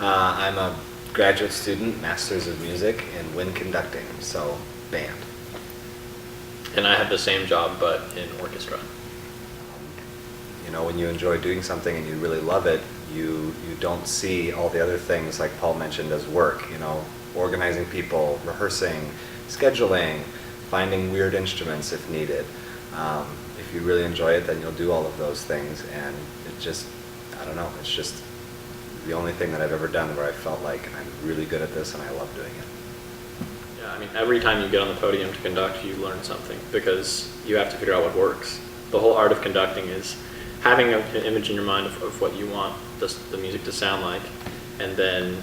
I'm a graduate student, Masters of Music in Wind Conducting, so band. And I have the same job, but in orchestra. You know, when you enjoy doing something and you really love it, you don't see all the other things like Paul mentioned as work, you know, organizing people, rehearsing, scheduling, finding weird instruments if needed. If you really enjoy it, then you'll do all of those things, and it just, I don't know, it's just the only thing that I've ever done where I felt like I'm really good at this and I love doing it. Yeah, I mean, every time you get on the podium to conduct, you learn something because you have to figure out what works. The whole art of conducting is having an image in your mind of what you want the music to sound like, and then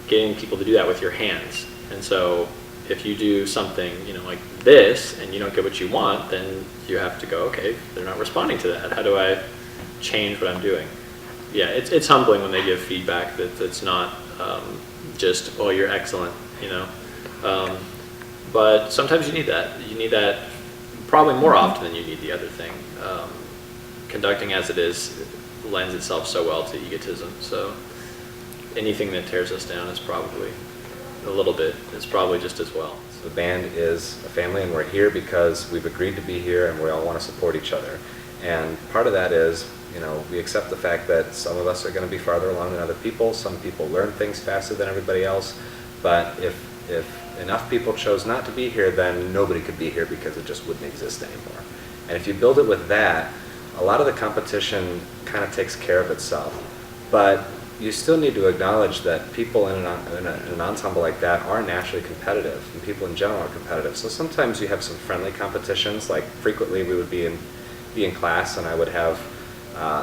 getting people to do that with your hands. And so if you do something, you know, like this, and you don't get what you want, then you have to go, okay, they're not responding to that. How do I change what I'm doing? Yeah, it's humbling when they give feedback that's not just, oh, you're excellent, you know. But sometimes you need that. You need that probably more often than you need the other thing. Conducting as it is lends itself so well to egotism. So anything that tears us down is probably a little bit, it's probably just as well. So the band is a family, and we're here because we've agreed to be here and we all want to support each other. And part of that is, you know, we accept the fact that some of us are going to be farther along than other people. Some people learn things faster than everybody else. But if enough people chose not to be here, then nobody could be here because it just wouldn't exist anymore. And if you build it with that, a lot of the competition kind of takes care of itself. But you still need to acknowledge that people in an ensemble like that are naturally competitive, and people in general are competitive. So sometimes you have some friendly competitions. Like frequently we would be in class, and I would have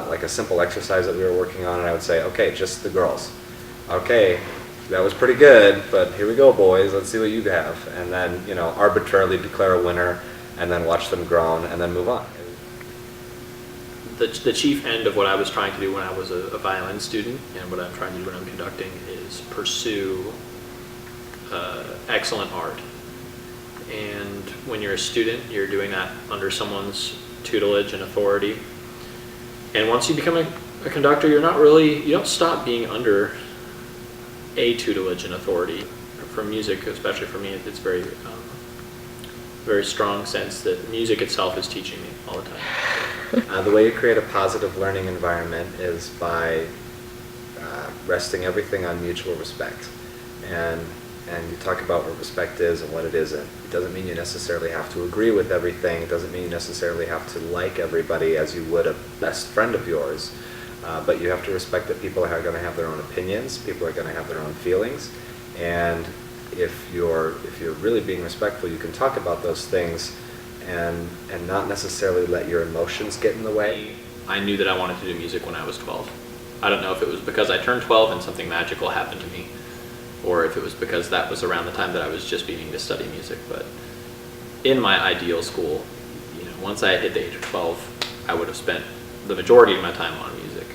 like a simple exercise that we were working on, and I would say, okay, just the girls. Okay, that was pretty good, but here we go, boys, let's see what you have. And then, you know, arbitrarily declare a winner, and then watch them groan, and then move on. The chief end of what I was trying to do when I was a violin student, and what I'm trying to do when I'm conducting, is pursue excellent art. And when you're a student, you're doing that under someone's tutelage and authority. And once you become a conductor, you don't stop being under a tutelage and authority. For music, especially for me, it's very strong sense that music itself is teaching me all the time. The way you create a positive learning environment is by resting everything on mutual respect. And you talk about what respect is and what it isn't. It doesn't mean you necessarily have to agree with everything. It doesn't mean you necessarily have to like everybody as you would a best friend of yours. But you have to respect that people are going to have their own opinions. People are going to have their own feelings. And if you're really being respectful, you can talk about those things and not necessarily let your emotions get in the way. I knew that I wanted to do music when I was 12. I don't know if it was because I turned 12 and something magical happened to me, or if it was because that was around the time that I was just beginning to study music. But in my ideal school, you know, once I hit the age of 12, I would have spent the majority of my time on music.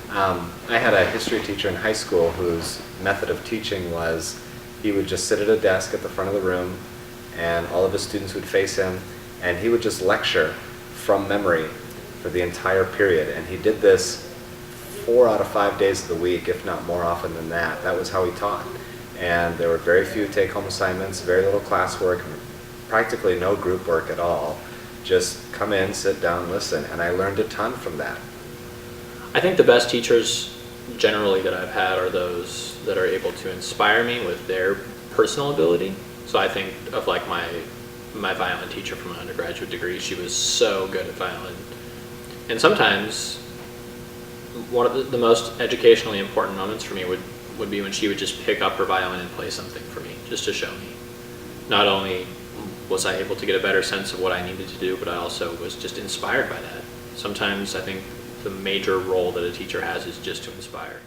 I had a history teacher in high school whose method of teaching was he would just sit at a desk at the front of the room, and all of his students would face him, and he would just lecture from memory for the entire period. And he did this 4 out of 5 days of the week, if not more often than that. That was how he taught. And there were very few take-home assignments, very little classwork, practically no group work at all. Just come in, sit down, listen. And I learned a ton from that. I think the best teachers generally that I've had are those that are able to inspire me with their personal ability. So I think of like my violin teacher from my undergraduate degree. She was so good at violin. And sometimes one of the most educationally important moments for me would be when she would just pick up her violin and play something for me, just to show me. Not only was I able to get a better sense of what I needed to do, but I also was just inspired by that. Sometimes I think the major role that a teacher has is just to inspire.